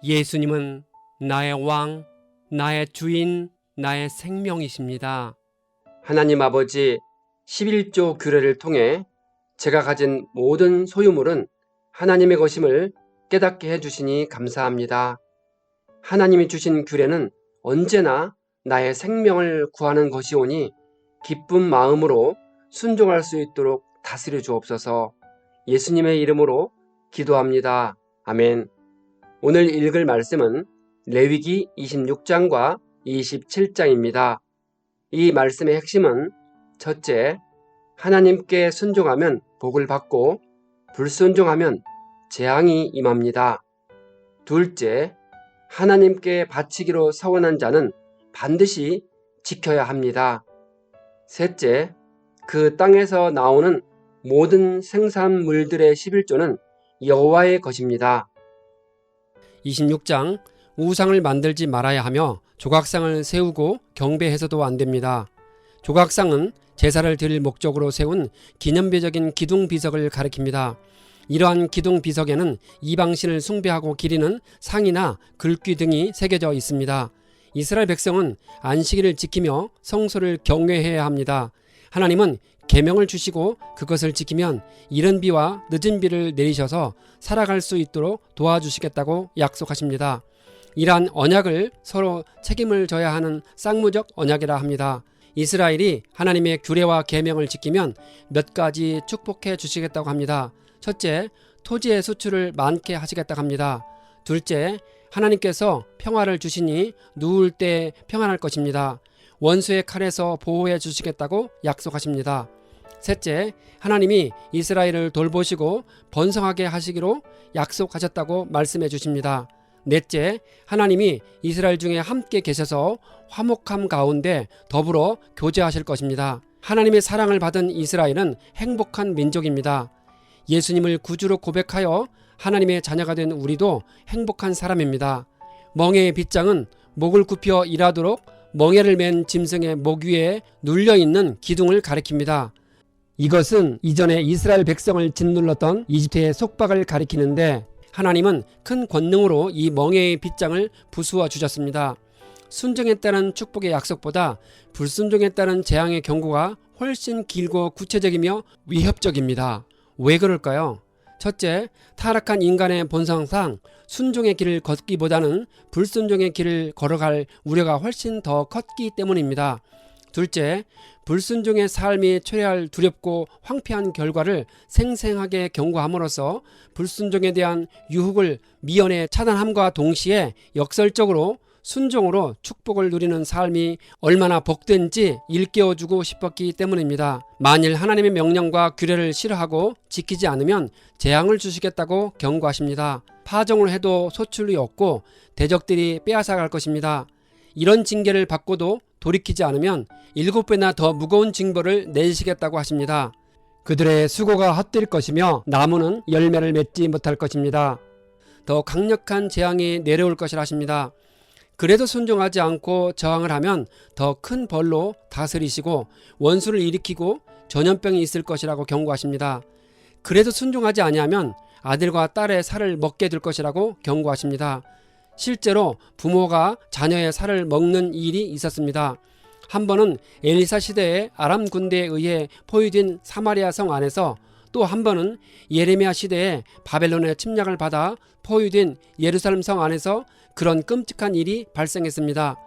예수님은 나의 왕, 나의 주인, 나의 생명이십니다. 하나님 아버지 11조 규례를 통해 제가 가진 모든 소유물은 하나님의 것임을 깨닫게 해주시니 감사합니다. 하나님이 주신 규례는 언제나 나의 생명을 구하는 것이오니 기쁜 마음으로 순종할 수 있도록 다스려 주옵소서. 예수님의 이름으로 기도합니다. 아멘. 오늘 읽을 말씀은 레위기 26장과 27장입니다. 이 말씀의 핵심은 첫째, 하나님께 순종하면 복을 받고 불순종하면 재앙이 임합니다. 둘째, 하나님께 바치기로 서원한 자는 반드시 지켜야 합니다. 셋째, 그 땅에서 나오는 모든 생산물들의 11조는 여호와의 것입니다. 26장 우상을 만들지 말아야 하며 조각상을 세우고 경배해서도 안 됩니다. 조각상은 제사를 드릴 목적으로 세운 기념비적인 기둥비석을 가리킵니다. 이러한 기둥비석에는 이방신을 숭배하고 기리는 상이나 글귀 등이 새겨져 있습니다. 이스라엘 백성은 안식일을 지키며 성소를 경외해야 합니다. 하나님은 계명을 주시고 그것을 지키면 이른 비와 늦은 비를 내리셔서 살아갈 수 있도록 도와주시겠다고 약속하십니다. 이러한 언약을 서로 책임을 져야 하는 쌍무적 언약이라 합니다. 이스라엘이 하나님의 규례와 계명을 지키면 몇 가지 축복해 주시겠다고 합니다. 첫째, 토지의 수출을 많게 하시겠다고 합니다. 둘째, 하나님께서 평화를 주시니 누울 때 평안할 것입니다. 원수의 칼에서 보호해 주시겠다고 약속하십니다. 셋째, 하나님이 이스라엘을 돌보시고 번성하게 하시기로 약속하셨다고 말씀해 주십니다. 넷째, 하나님이 이스라엘 중에 함께 계셔서 화목함 가운데 더불어 교제하실 것입니다. 하나님의 사랑을 받은 이스라엘은 행복한 민족입니다. 예수님을 구주로 고백하여 하나님의 자녀가 된 우리도 행복한 사람입니다. 멍에의 빗장은 목을 굽혀 일하도록 멍에를 맨 짐승의 목 위에 눌려있는 기둥을 가리킵니다. 이것은 이전에 이스라엘 백성을 짓눌렀던 이집트의 속박을 가리키는데 하나님은 큰 권능으로 이 멍에의 빗장을 부수어 주셨습니다. 순종에 따른 축복의 약속보다 불순종에 따른 재앙의 경고가 훨씬 길고 구체적이며 위협적입니다. 왜 그럴까요? 첫째, 타락한 인간의 본성상 순종의 길을 걷기보다는 불순종의 길을 걸어갈 우려가 훨씬 더 컸기 때문입니다. 둘째, 불순종의 삶이 초래할 두렵고 황폐한 결과를 생생하게 경고함으로써 불순종에 대한 유혹을 미연에 차단함과 동시에 역설적으로 순종으로 축복을 누리는 삶이 얼마나 복된지 일깨워주고 싶었기 때문입니다. 만일 하나님의 명령과 규례를 싫어하고 지키지 않으면 재앙을 주시겠다고 경고하십니다. 파종을 해도 소출이 없고 대적들이 빼앗아갈 것입니다. 이런 징계를 받고도 돌이키지 않으면 7배나 더 무거운 징벌을 내리시겠다고 하십니다. 그들의 수고가 헛될 것이며 나무는 열매를 맺지 못할 것입니다. 더 강력한 재앙이 내려올 것이라 하십니다. 그래도 순종하지 않고 저항을 하면 더 큰 벌로 다스리시고 원수를 일으키고 전염병이 있을 것이라고 경고하십니다. 그래도 순종하지 아니하면 아들과 딸의 살을 먹게 될 것이라고 경고하십니다. 실제로 부모가 자녀의 살을 먹는 일이 있었습니다. 한 번은 엘리사 시대의 아람 군대에 의해 포위된 사마리아 성 안에서, 또 한 번은 예레미야 시대에 바벨론의 침략을 받아 포위된 예루살렘 성 안에서 그런 끔찍한 일이 발생했습니다.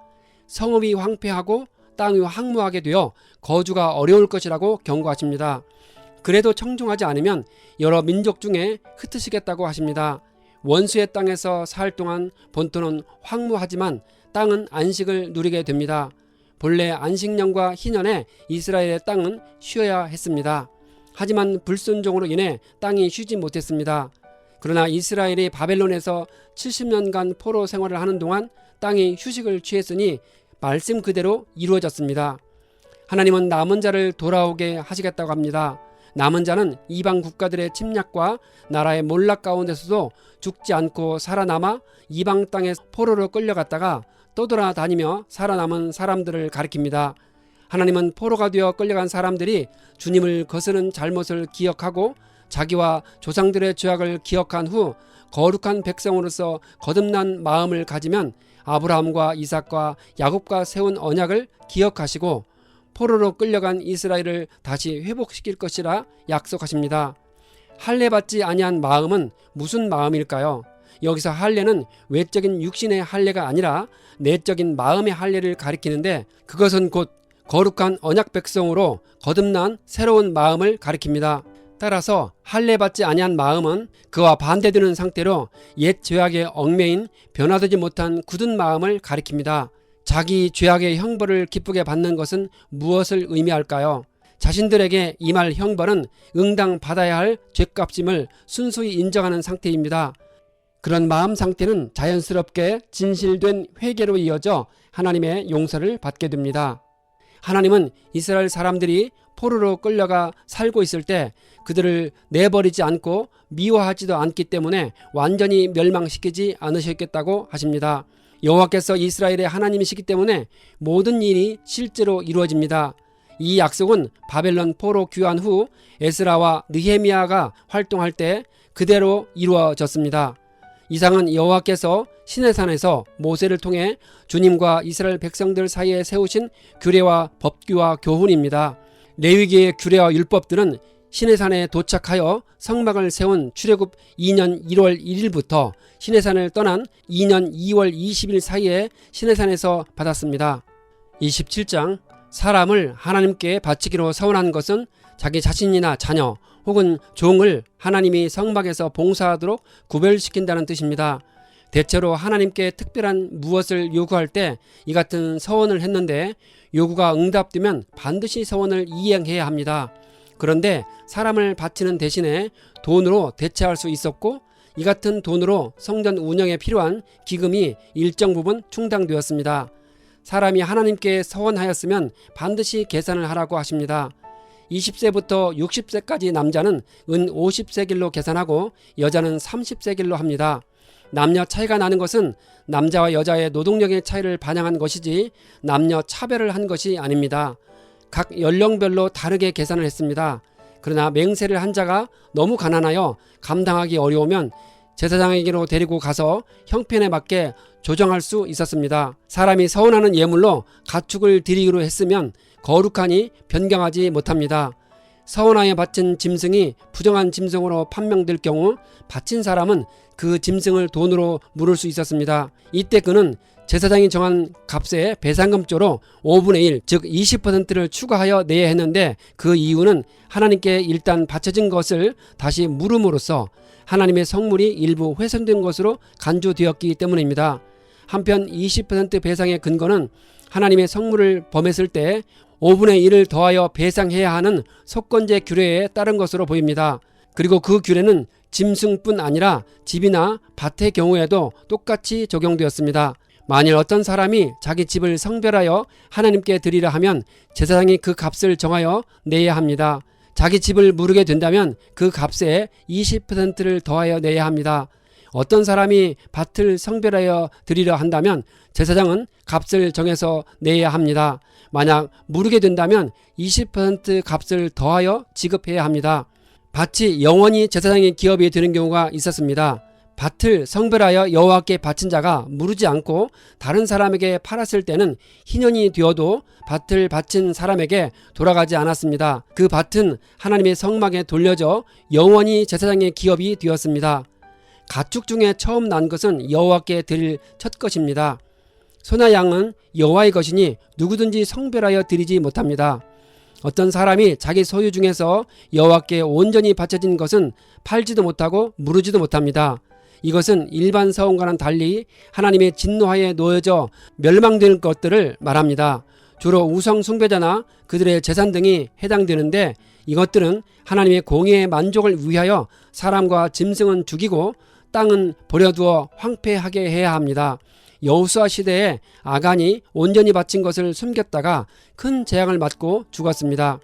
성읍이 황폐하고 땅이 황무하게 되어 거주가 어려울 것이라고 경고하십니다. 그래도 청종하지 않으면 여러 민족 중에 흩으시겠다고 하십니다. 원수의 땅에서 살 동안 본토는 황무하지만 땅은 안식을 누리게 됩니다. 본래 안식년과 희년에 이스라엘의 땅은 쉬어야 했습니다. 하지만 불순종으로 인해 땅이 쉬지 못했습니다. 그러나 이스라엘이 바벨론에서 70년간 포로 생활을 하는 동안 땅이 휴식을 취했으니 말씀 그대로 이루어졌습니다. 하나님은 남은 자를 돌아오게 하시겠다고 합니다. 남은 자는 이방 국가들의 침략과 나라의 몰락 가운데서도 죽지 않고 살아남아 이방 땅에 포로로 끌려갔다가 떠돌아다니며 살아남은 사람들을 가리킵니다. 하나님은 포로가 되어 끌려간 사람들이 주님을 거스른 잘못을 기억하고 자기와 조상들의 죄악을 기억한 후 거룩한 백성으로서 거듭난 마음을 가지면 아브라함과 이삭과 야곱과 세운 언약을 기억하시고 포로로 끌려간 이스라엘을 다시 회복시킬 것이라 약속하십니다. 할례 받지 아니한 마음은 무슨 마음일까요? 여기서 할례는 외적인 육신의 할례가 아니라 내적인 마음의 할례를 가리키는데 그것은 곧 거룩한 언약 백성으로 거듭난 새로운 마음을 가리킵니다. 따라서 할례 받지 아니한 마음은 그와 반대되는 상태로 옛 죄악에 얽매인 변화되지 못한 굳은 마음을 가리킵니다. 자기 죄악의 형벌을 기쁘게 받는 것은 무엇을 의미할까요? 자신들에게 임할 형벌은 응당 받아야 할 죄값임을 순수히 인정하는 상태입니다. 그런 마음 상태는 자연스럽게 진실된 회개로 이어져 하나님의 용서를 받게 됩니다. 하나님은 이스라엘 사람들이 포로로 끌려가 살고 있을 때 그들을 내버리지 않고 미워하지도 않기 때문에 완전히 멸망시키지 않으셨겠다고 하십니다. 여호와께서 이스라엘의 하나님이시기 때문에 모든 일이 실제로 이루어집니다. 이 약속은 바벨론 포로 귀환 후 에스라와 느헤미야가 활동할 때 그대로 이루어졌습니다. 이상은 여호와께서 시내산에서 모세를 통해 주님과 이스라엘 백성들 사이에 세우신 규례와 법규와 교훈입니다. 레위기의 규례와 율법들은 시내산에 도착하여 성막을 세운 출애굽 2년 1월 1일부터 시내산을 떠난 2년 2월 20일 사이에 시내산에서 받았습니다. 27장 사람을 하나님께 바치기로 서원한 것은 자기 자신이나 자녀 혹은 종을 하나님이 성막에서 봉사하도록 구별시킨다는 뜻입니다. 대체로 하나님께 특별한 무엇을 요구할 때 이 같은 서원을 했는데 요구가 응답되면 반드시 서원을 이행해야 합니다. 그런데 사람을 바치는 대신에 돈으로 대체할 수 있었고 이 같은 돈으로 성전 운영에 필요한 기금이 일정 부분 충당되었습니다. 사람이 하나님께 서원하였으면 반드시 계산을 하라고 하십니다. 20세부터 60세까지 남자는 은 50세겔로 계산하고 여자는 30세겔로 합니다. 남녀 차이가 나는 것은 남자와 여자의 노동력의 차이를 반영한 것이지 남녀 차별을 한 것이 아닙니다. 각 연령별로 다르게 계산을 했습니다. 그러나 맹세를 한 자가 너무 가난하여 감당하기 어려우면 제사장에게로 데리고 가서 형편에 맞게 조정할 수 있었습니다. 사람이 서원하는 예물로 가축을 드리기로 했으면 거룩하니 변경하지 못합니다. 서원하여 바친 짐승이 부정한 짐승으로 판명될 경우 바친 사람은 그 짐승을 돈으로 물을 수 있었습니다. 이때 그는 제사장이 정한 값에 배상금조로 5분의 1, 즉 20%를 추가하여 내야 했는데 그 이유는 하나님께 일단 바쳐진 것을 다시 물음으로써 하나님의 성물이 일부 훼손된 것으로 간주되었기 때문입니다. 한편 20% 배상의 근거는 하나님의 성물을 범했을 때 5분의 1을 더하여 배상해야 하는 속건제 규례에 따른 것으로 보입니다. 그리고 그 규례는 짐승뿐 아니라 집이나 밭의 경우에도 똑같이 적용되었습니다. 만일 어떤 사람이 자기 집을 성별하여 하나님께 드리려 하면 제사장이 그 값을 정하여 내야 합니다. 자기 집을 무르게 된다면 그 값에 20%를 더하여 내야 합니다. 어떤 사람이 밭을 성별하여 드리려 한다면 제사장은 값을 정해서 내야 합니다. 만약 무르게 된다면 20% 값을 더하여 지급해야 합니다. 밭이 영원히 제사장의 기업이 되는 경우가 있었습니다. 밭을 성별하여 여호와께 바친 자가 무르지 않고 다른 사람에게 팔았을 때는 희년이 되어도 밭을 바친 사람에게 돌아가지 않았습니다. 그 밭은 하나님의 성막에 돌려져 영원히 제사장의 기업이 되었습니다. 가축 중에 처음 난 것은 여호와께 드릴 첫 것입니다. 소나 양은 여호와의 것이니 누구든지 성별하여 드리지 못합니다. 어떤 사람이 자기 소유 중에서 여호와께 온전히 바쳐진 것은 팔지도 못하고 무르지도 못합니다. 이것은 일반 서원과는 달리 하나님의 진노하에 놓여져 멸망되는 것들을 말합니다. 주로 우상 숭배자나 그들의 재산 등이 해당되는데 이것들은 하나님의 공의의 만족을 위하여 사람과 짐승은 죽이고 땅은 버려두어 황폐하게 해야 합니다. 여호수아 시대에 아간이 온전히 바친 것을 숨겼다가 큰 재앙을 맞고 죽었습니다.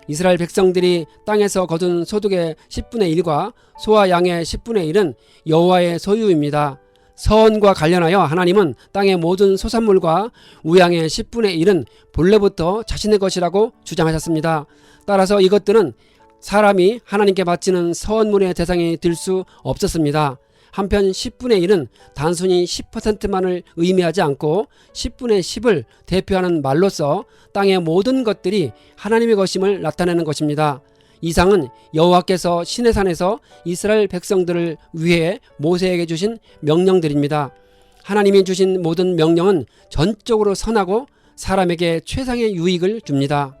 이스라엘 백성들이 땅에서 거둔 소득의 10분의 1과 소와 양의 10분의 1은 여호와의 소유입니다. 서원과 관련하여 하나님은 땅의 모든 소산물과 우양의 10분의 1은 본래부터 자신의 것이라고 주장하셨습니다. 따라서 이것들은 사람이 하나님께 바치는 서원물의 대상이 될 수 없었습니다. 한편 10분의 1은 단순히 10%만을 의미하지 않고 10분의 10을 대표하는 말로서 땅의 모든 것들이 하나님의 것임을 나타내는 것입니다. 이상은 여호와께서 시내산에서 이스라엘 백성들을 위해 모세에게 주신 명령들입니다. 하나님이 주신 모든 명령은 전적으로 선하고 사람에게 최상의 유익을 줍니다.